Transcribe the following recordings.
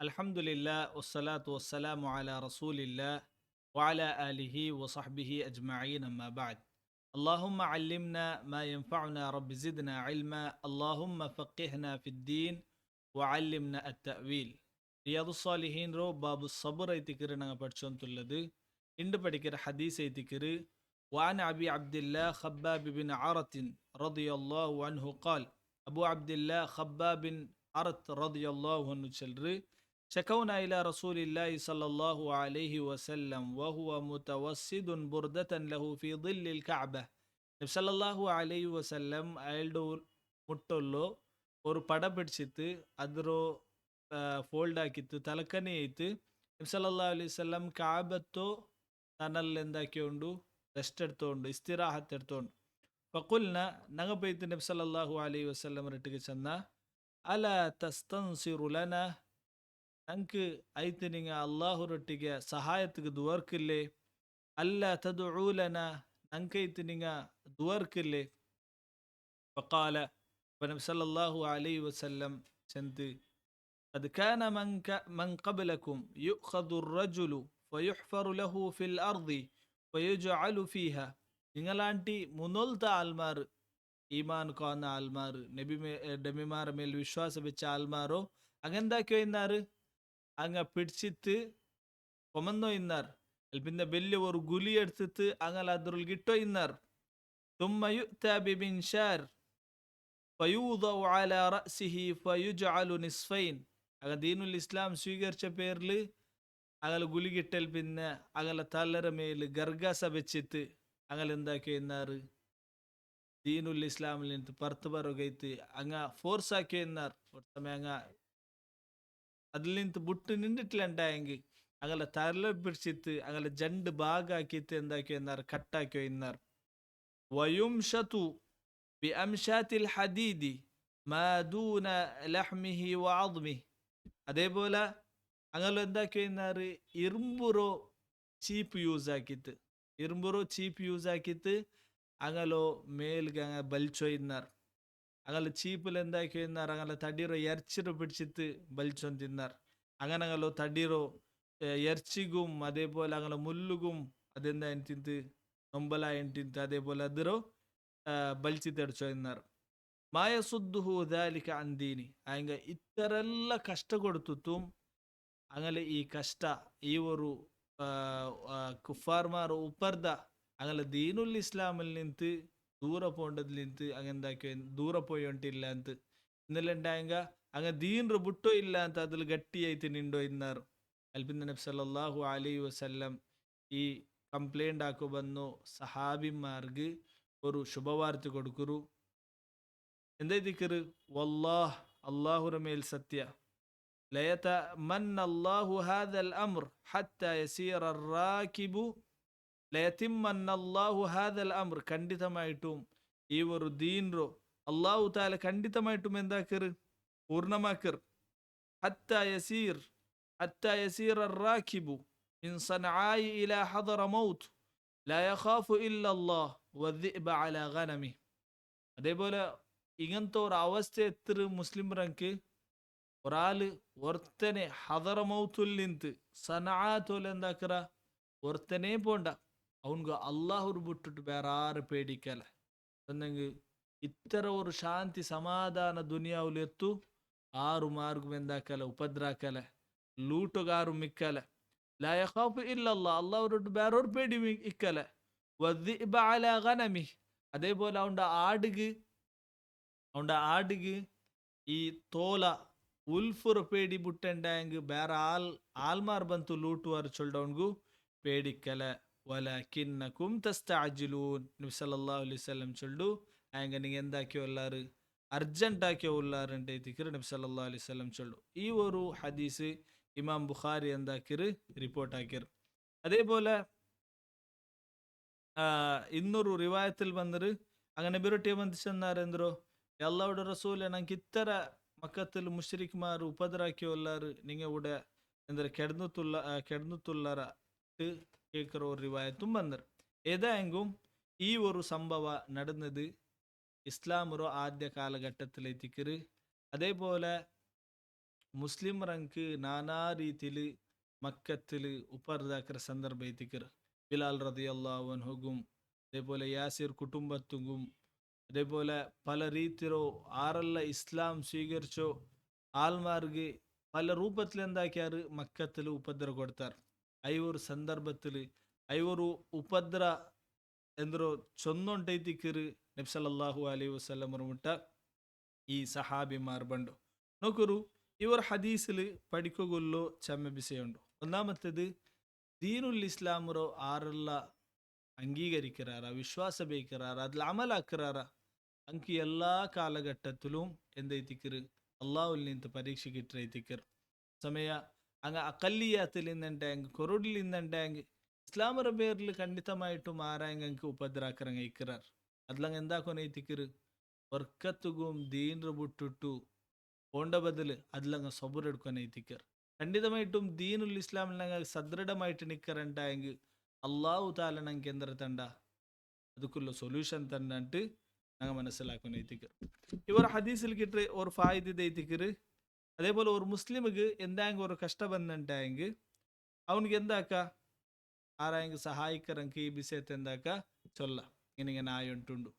Alhamdulillah, wassalatu wassalamu ala rasulillah wa ala alihi wa sahbihi ajma'in amma ba'd. Allahumma allimna ma yanfa'una rabbi zidna ilma. Allahumma faqihna fid din wa allimna at-ta'wil. ரியாதுஸ் சாலிஹீன் ரோ பாபு சபுர் ஐத்திக்கிறு நாங்கள் படிச்சோன்னுள்ளது. இன்று படிக்கிற ஹதீஸ் ஐத்திக்கிறு وعن أبي عبد الله خباب بن عرت رضي الله عنه قال أبو عبد الله خباب بن عرت رضي الله عنه சொல்று شكونا إلى رسول الله صلى الله عليه وسلم وهو متوسد بردة له في ظل الكعبة. നബി സല്ലല്ലാഹു അലൈഹി വസല്ലം അയാളുടെ ಮುಟ್ಟೊಲ್ಲೋ ஒரு படம் பிடிச்சித்து ಅದರೋ ಫೋಲ್ಡ್ ಹಾಕಿತ್ತು ತಲಕನೇ ಐತು. ನಬಿ ಸಲ್ಲಲ್ಲಾಹು ಅಲೈಹಿ ವಸಲ್ಲಂ ಕಾಬತ್ತೋ ತನ್ನಲ್ಲೆಂದಾಕಿಕೊಂಡು ರೆಸ್ಟ್ ಎಡ್ತೋಂಡು ಇಸ್ತಿರಾಹತ್ ಎಡ್ತೋಂಡು ಫಕುಲ್ನ ನಂಗ ಬೈತು ನಬಿ ಸಲ್ಲಲ್ಲಾಹು ಅಲೈಹಿ ವಸಲ್ಲಂ ರಟ್ಟಿಗೆ ಚಂದ ಅಲ ತಸ್ತನ್ಸಿರು ಲನ ನಂಗೆ ಐತು ನಿಂಗೆ ಅಲ್ಲಾಹುರೊಟ್ಟಿಗೆ ಸಹಾಯத்துக்கு ದುವರ್ಕಿಲ್ಲೆ ಅಲ್ಲ ತದುಊಲನ ನಂಗೈತು ನಿಂಗೆ ದುವರ್ಕಿಲ್ಲೆ ಫಕಾಲ ನಬಿ ಸಲ್ಲಲ್ಲಾಹು ಅಲೈಹಿ ವಸಲ್ಲಂ ಚಂದು قد كان من قبلكم يؤخذ الرجل فيحفر له في الأرض ويجعل فيها. നിങ്ങളാണ്ടി മുന്നോൽത്ത ആൽമാർ ഈമാൻ കോന്ന ആൽമാർ നബിമാർ മേൽ വിശ്വാസം വെച്ച ആൽമാരോ അങ്ങെന്താക്കിയോ ഇന്നാറ് അങ്ങ പിടിച്ചിട്ട് കൊമന്നോ ഇന്നാർ പിന്നെ വലിയ ഒരു ഗുലി എടുത്തിട്ട് അങ്ങൽ അതിരുൾകിട്ടോ ഇന്നാർ ثم يؤتى بمنشار فيوضع على رأسه فيجعل نصفين. അക ദീനുൽ ഇസ്ലാം സ്വീകരിച്ച പേരിൽ അകല ഗുലികിട്ടൽ പിന്നെ അകല തലര മേൽ ഗർഗാസ വെച്ചിട്ട് അകൽ എന്താക്കി എന്നാറ് ദീനുൽ ഇസ്ലാമിൽ നിന്ന് പുറത്ത് പറകൈത്ത് അങ്ങ ഫോഴ്സ് ആക്കി എന്നാർ ഒരു സമയം അങ്ങ അതിൽ നിന്ന് ബുട്ട് നിന്നിട്ടില്ലണ്ടായെങ്കിൽ അകല തല പിടിച്ചിട്ട് അകല ജണ്ട് ഭാഗാക്കിയിട്ട് എന്താക്കി എന്നാർ കട്ടാക്കിയോ എന്നാർ വയുംഷതു ബി അംഷാത്തിൽ ഹദീദി മാ ദൂന ലഹ്മിഹി വഅദ്മിഹി. അതേപോലെ അങ്ങനെ എന്താക്കി എന്നാറ് ഇരുമ്പുറോ ചീപ്പ് യൂസ് ആക്കിയിട്ട് അങ്ങലോ മേൽಗೆ അങ്ങ ಬಲ್ಚೋ ಇನ್ನಾರ್ അങ്ങല ചീപ്പിൽ എന്താക്കി എന്നാർ അങ്ങല തടിರೋ എർച്ചിರೋ പിടിച്ചിട്ട് ബൽച്ചൊನ್ തിന്നാർ അങ്ങനെ അങ്ങലോ തടിರೋ എർച്ചിഗും അതേപോലെ അങ്ങല മുല്ലുഗും അതെന്താ ಎಂತಿಂತು ನೊಂಬಲ ಎಂಟಿಂತು അതേപോലെ അതിರೋ ಬಲ್ಚಿತಡ್ಚೋ ಇನ್ನಾർ ಮಾಯಸುದ್ದುಹು ದಾಲಿಕ ಅಂದೀನಿ ಹಂಗ ಇತರೆಲ್ಲ ಕಷ್ಟ ಕೊಡ್ತುತ್ತುಂ അങ്ങനെ ഈ കഷ്ട ഈ ഒരു കുഫാർമാർ ഉപ്പർദ അങ്ങനെ ദീനുൽ ഇസ്ലാമിൽ നിന്ന് ദൂരെ പോകേണ്ടതിൽ നിന്ന് അങ്ങെന്താക്കിയോ ദൂരെ പോയോണ്ടില്ല ಅಂತ ഇന്നലെ ഉണ്ടായെങ്ക അങ്ങ് ദീൻറ് ബുട്ടോ ഇല്ല ಅಂತ അതിൽ ಗಟ್ಟಿಯಾಯ್ತು ನಿಂಡೋ ಇನ್ನಾರು ಅಲ್ಪಿಂದ ನಬಿ ಸಲ್ಲಲ್ಲಾಹು ಅಲೈಹಿ ವಸಲ್ಲಂ ഈ ಕಂಪ್ಲೇಂಟ್ ಹಾಕೋ ಬಂದು സഹാബിമാർക്ക് ഒരു ശുഭവാർത്ത കൊടുക്കുರು എന്തൈതിക്കറ് വല്ലാഹ് അല്ലാഹുര മേൽ സത്യ ليتمن الله هذا الأمر حتى يسير الراكب ليتمن الله هذا الأمر ಖಂಡಿತമായിട്ടും ഈ ഒരു ദീൻറോ അല്ലാഹു തആല ಖಂಡಿತമായിട്ടും എന്താക്കറ് പൂർണ്ണമാക്കർ حتى يسير الراكب من صنعاء إلى حضرموت لا يخاف إلا الله والذئب على غنمه. അതേപോലെ ഇങ്ങനത്തെ ഒരു അവസ്ഥ എത്ര മുസ്ലിംറക്ക് ഒരാള് ഒരുത്തനെ ഹദറമൗത്തുൽ നിന്ന് സനആത്തോൽ എന്താക്കറ ഒരുത്തനെ പോണ്ട അവൻക്ക് അള്ളാഹുർ ಬಿಟ್ಟಿട്ട് ಬೇರೆ ആರು പേടിക്കല എന്നെങ്കിൽ ഇത്തര ഒരു ശാന്തി സമാധാന ദുനിയാവിൽ എത്തു ആರು മാർഗം എന്താക്കല ഉപദ്രാക്കല ലൂട്ടുകാരും മിക്കല ലാ യഖാഫു ഇല്ലല്ലാഹ് അള്ളാഹുരോട്ട് ಬೇರೆ ഒരു പേടി ഇക്കല വദ്ദിബ അലാ ഗനമി. അതേപോലെ അവൻ്റെ ആടുക്ക് ഈ തോല ഉൽഫുർ പേടി ബുട്ടുണ്ടായെങ്കിൽ ಬೇರೆ ആൽമാർ ಬಂತು ಲೂಟುವಾರು ಚೊಲ್ಡವನ್ಗೂ പേടിക്കല വലകിന്നകും തസ്തഅജിലൂൻ. നബി സല്ലല്ലാഹു അലൈഹി വസല്ലം ചൊല്ലു ആയങ്ക നിങ്ങൾ എന്താക്കിയോ എല്ലാറ് അർജന്റ് ആക്കിയോ ഉള്ളാറുണ്ട് തിക്കറ് നബി സല്ലല്ലാഹു അലൈഹി വസല്ലം ചൊല്ലു. ഈ ഒരു ഹദീസ് ഇമാം ബുഖാരി എന്താക്കിറ് റിപ്പോർട്ട് ആക്കിറ്. അതേപോലെ ಇನ್ನೊರು ರಿವಾಯത്തിൽ ಬಂದರು അങ്ങനെ നബിരൊട്ടിയെ ಬಂದು ചെന്നാരെന്തോ അല്ലാഹുവിന്റെ റസൂലെ ನಂಗೆ ഇത്തര മക്കത്തിൽ മുശ്രിക്മാർ ഉപദ്രാക്കിയോ എല്ലാറ് നിങ്ങൾ ഇവിടെ എന്താ കിടന്നുത്തുള്ളറ കേൾക്കുന്ന ഒരു റിവായത്തും ಬಂದರು. ഏതായെങ്കും ഈ ഒരു സംഭവ നടന്നത് ഇസ്ലാമൊരു ആദ്യ കാലഘട്ടത്തിലെത്തിക്കറ്. അതേപോലെ ಮುಸ್ಲಿಮರಂಕ್ ನಾನಾ ರೀತಿಲಿ മക്കത്തിൽ ഉപ്പർദാക്കര സന്ദർഭ എത്തിക്കർ ബിലാൽ റളിയല്ലാഹു അൻഹുഗും അതേപോലെ യാസിർ കുടുംബത്തും അതേപോലെ പല ರೀತಿರೋ ആറല്ല ഇസ്ലാം സ്വീകരിച്ചോ ആൾമാർക്ക് പല രൂപത്തിൽ എന്താക്കിയാറ് മക്കത്തിൽ ഉപദ്ര കൊടുത്താർ. ಐವರು ಸಂದರ್ಭത്തിൽ ಐವರು ಉಪದ್ರ ಎಂದರೋ ಚೊನ್ನೊಂಟೈತಿಕ್ಕರು ನಬಿ ಸല്ലല്ലാഹು ಅಲೈಹಿ ವಸಲ್ಲಂ ಮುಟ್ಟ ഈ സഹാബിമാർ ബണ്ടു നോക്കൊരു ഇവർ ഹദീസിൽ പഠിക്കുകയുള്ളൂ ചമ്മ വിഷയമുണ്ട്. ഒന്നാമത്തേത് ദീനുൽ ഇസ്ലാമറോ ആറല്ല അംഗീകരിക്കാറ വിശ്വാസ ബേക്കറാറ അതിൽ അമലാക്കാറ ಅಂಕಿ ಎಲ್ಲ ಕಾಲಘಟ್ಟത്തിലും എന്തൈത്തിക്കറ് അള്ളാഹുൽ നിന്ന് പരീക്ഷയ്ക്കിട്ടൈത്തിക്കർ സമയ അങ്ങ് അക്കല്ലിയാത്തിൽ നിന്നുണ്ടെങ്കിൽ കൊറോഡിൽ നിന്നുണ്ടെങ്കിൽ ഇസ്ലാമറ പേരിൽ ಖಂಡಿತമായിട്ടും ആരായങ്ങൾക്ക് ഉപദ്രാക്കറങ്ങ ഇക്കറാർ അതിലങ്ങ് എന്താക്കൊനൈത്തിക്കറ് വർക്കത്തുകും ദീൻ ബുട്ടിട്ടു പോണ്ട ബദല് അതിലങ്ങ് സബുറെടുക്കൊനൈത്തിക്കർ ಖಂಡಿತമായിട്ടും ദീനുൽ ഇസ്ലാമിൽ ഞങ്ങൾ സദൃഢമായിട്ട് നിൽക്കറുണ്ടായെങ്കിൽ അള്ളാഹു താല ഞങ്ങൾക്ക് എന്തര തണ്ട ಅದಕ್ಕುള്ള സൊല്യൂഷൻ തന്നിട്ട് ഞങ്ങൾ മനസ്സിലാക്കൊനൈത്തിക്കർ. ഇവർ ഹദീസിൽ കിട്ടി ഒരു ഫായിദ എത്തിക്കറ് അതേപോലെ ഒരു മുസ്ലിമുക്ക് എന്തായെങ്കിൽ ഒരു കഷ്ട ಬಂದಂಟಾയെങ്കിൽ അവനിക്ക് എന്താക്ക ആരായെങ്കിൽ സഹായിക്കറങ്കി ഈ വിഷയത്തെ എന്താക്ക ചൊല്ല ഇങ്ങനെ ആയുണ്ടുണ്ട്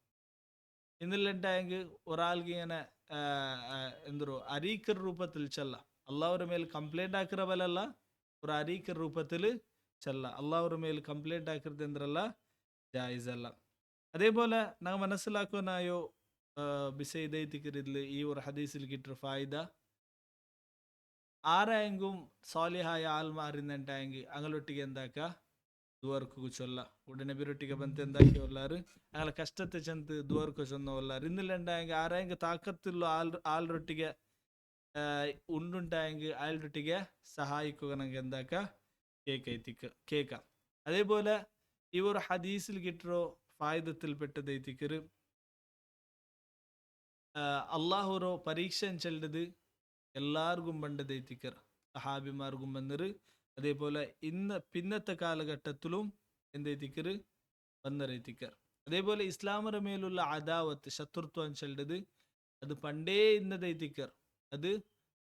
ഇന്നില്ലുണ്ടായെങ്കിൽ ഒരാൾക്ക് ഇങ്ങനെ എന്തോ അരീക്കർ രൂപത്തിൽ ചെല്ല അള്ളാഹുടെ മേൽ കംപ്ലൈന്റ് ആക്കിற ಬಲಲ್ಲ ഒരു അരീക്കർ രൂപത്തിൽ ചെല്ല അള്ളാഹുടെ മേൽ കംപ്ലൈന്റ് ആക്കിறது ಎಂದ್ರಲ್ಲ ജായിസ് അല്ല. അതേപോലെ ഞങ്ങൾ മനസ്സിലാക്കുവാനായോ വിഷയ ഇതൈത്തിക്കറിൽ ഈ ഒരു ഹദീസിൽ കിട്ടിയ ഫായിദ ആരെങ്കിലും സാലിഹായ ആൽമാറിന്നുണ്ടായെങ്കിൽ അങ്ങളൊട്ടിಗೆ എന്താക്ക ದುವರ್ಕು ಚೊಲ್ಲ ಉಡನೆ ಬಿರೊಟ್ಟಿಗೆ ಬಂತು ಎಂದಾಕಿ ಒಲ್ಲಾರು ಅಂಗಳ ಕಷ್ಟತೆ ಚಂತ ದುವರ್ಕು ಚೊನ್ನ ಒಲ್ಲಾರು ಇನ್ನಿಲ್ಲಂಡಾಯಂಗೆ ಆರಾಯಂಗೆ ತಾಕತ್ತಿಲ್ಲ ಆಲ್ರೊಟ್ಟಿಗೆ ഉണ്ടുണ്ടായെങ്കിൽ അയാളുടെ സഹായിക്കുക എന്താക്ക കേക്ക. അതേപോലെ ഈ ഒരു ഹദീസിൽ കിട്ടോ ഫായിദത്തിൽ പെട്ടതൈത്തിക്കറ് അള്ളാഹുറോ പരീക്ഷ ചെല്ലത് എല്ലാവർക്കും പണ്ടതൈത്തിക്കർ സഹാബിമാർക്കും വന്നറ് അതേപോലെ പിന്നത്തെ കാലഘട്ടത്തിലും എന്തൈത്തിക്കറ് വന്നറൈത്തിക്കർ. അതേപോലെ ഇസ്ലാമറ മേലുള്ള അദാവത്ത് ശത്രുത്വം ചെല്ലത് അത് പണ്ടേ ഇന്നതൈത്തിക്കർ അത്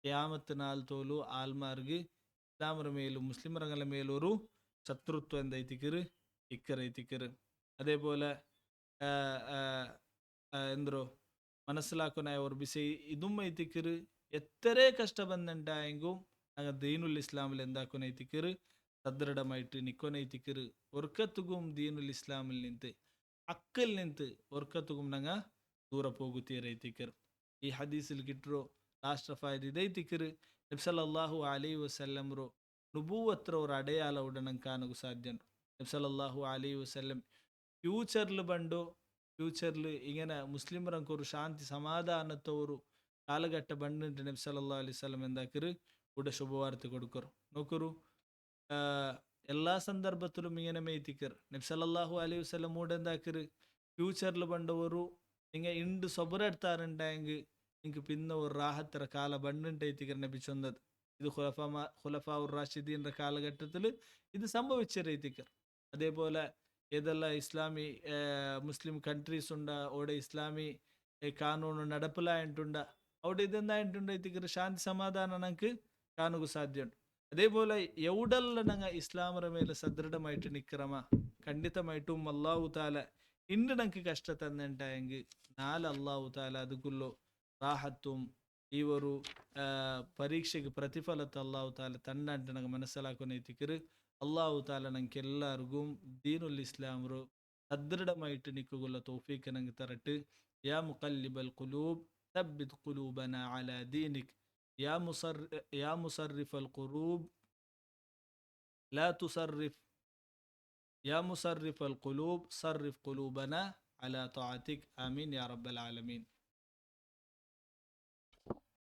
ഖിയാമത്ത് നാൾ തോലു ആൽമാർക്ക് ഇസ്ലാമರ ಮೇಲೂ ಮುಸ್ಲಿಮರ ಮೇಲೂ ഒരു ശത്രുത്വം എന്തൈത്തിക്കറ് ഇക്കറൈത്തിക്കറ്. അതേപോലെ എന്തോ മനസ്സിലാക്കുന്ന ഒരു വിഷയം ഇതും ഐത്തിക്കറ് എത്ര കഷ്ട ಬಂದಂಟಾയെങ്കും ഞങ്ങൾ ദീനുൽ ഇസ്ലാമിൽ എന്താക്കൊനൈത്തിക്കറ് സദൃഢമായിട്ട് നിക്കൊനൈത്തിക്കറ് ഒർക്കത്തുകും ദീനുൽ ഇസ്ലാമിൽ നിന്ത് അക്കൽ നിന്ത് ഒർക്കത്തുകും ഞങ്ങൾ ദൂരെ പോകുത്തീരൈത്തിക്കറ്. ഈ ഹദീസിൽ കിട്ടോ ಲಾಸ್ಟ್ ಫಾಯ್ದ ಇದೈತಿಕ್ಕರು ನಬಿ ಸಲ್ಲಲ್ಲಾಹು ಅಲೈಹಿ ವಸಲ್ಲಂ ರೋ ನುಬೂವತ್ರ ഒരു അടയാള ഉടനെ കാണുക സാധ്യത. നബി സല്ലല്ലാഹു അലൈഹി വസല്ലം ഫ്യൂച്ചറിൽ ഇങ്ങനെ മുസ്ലിമർക്ക് ഒരു ശാന്തി സമാധാനത്തെ ഒരു കാലഘട്ട ബണ്ടിട്ട് നബി സല്ലല്ലാഹു അലൈഹി വസല്ലം എന്താക്കറ് ഇവിടെ ശുഭവാർത്ത കൊടുക്കറ് നോക്കറു. എല്ലാ സന്ദർഭത്തിലും ഇങ്ങനെ മേയ്ത്തിക്കർ നബി സല്ലല്ലാഹു അലൈഹി വസല്ലം കൂടെ എന്താക്കറ് ഫ്യൂച്ചറിൽ ബണ്ടവരു നിങ്ങൾ ഇണ്ട് സബുറെടുത്താറുണ്ടായെങ്കിൽ നിങ്ങൾക്ക് പിന്നെ ഒരു റാഹത്തര കാല ബണ്ടുണ്ടായിത്തിക്കർ നബി ചൊന്നത്. ഇത് ഖുലഫാ ഉർ റാഷിദീൻ്റെ കാലഘട്ടത്തിൽ ഇത് സംഭവിച്ചിരിക്കർ. അതേപോലെ ഏതെല്ലാം ഇസ്ലാമി മുസ്ലിം കൺട്രീസ് ഉണ്ട് അവിടെ ഇസ്ലാമി കാനൂണ് നടപ്പിലായിട്ടുണ്ട് അവിടെ ഇതെന്തായിട്ടുണ്ടായിത്തിക്കർ ശാന്തി സമാധാനം ഞങ്ങൾക്ക് കാണുക സാധ്യമുണ്ട്. അതേപോലെ എവിടെല്ലാം ഞങ്ങൾ ഇസ്ലാമറ മേലെ സദൃഢമായിട്ട് നിൽക്കറമ ಖಂಡಿತമായിട്ടും അള്ളാഹു താല ഇന്ന് ഞങ്ങൾക്ക് കഷ്ട തന്നിട്ടായെങ്കിൽ നാല് അള്ളാഹു താല അതുക്കുള്ളൂ റാഹത്തും ഈ ഒരു പരീക്ഷയ്ക്ക് പ്രതിഫലത്തെ അള്ളാഹു താല തന്നിട്ട് ഞങ്ങൾ മനസ്സിലാക്കുന്നതിക്കറ് അള്ളാഹു താല ഞങ്ങൾക്ക് എല്ലാവർക്കും ദീനുൽ ഇസ്ലാമರು സദൃഢമായിട്ട് നിൽക്കുകയുള്ള തൗഫീഖ് ഞങ്ങൾക്ക് തരട്ട്. യാ മുഖല്ലിബൽ ഖുലൂബ് ثبت قلوبنا على دينك يا مصرف القلوب لا تصرف يا مصرف القلوب صرف قلوبنا على طاعتك آمين يا رب العالمين.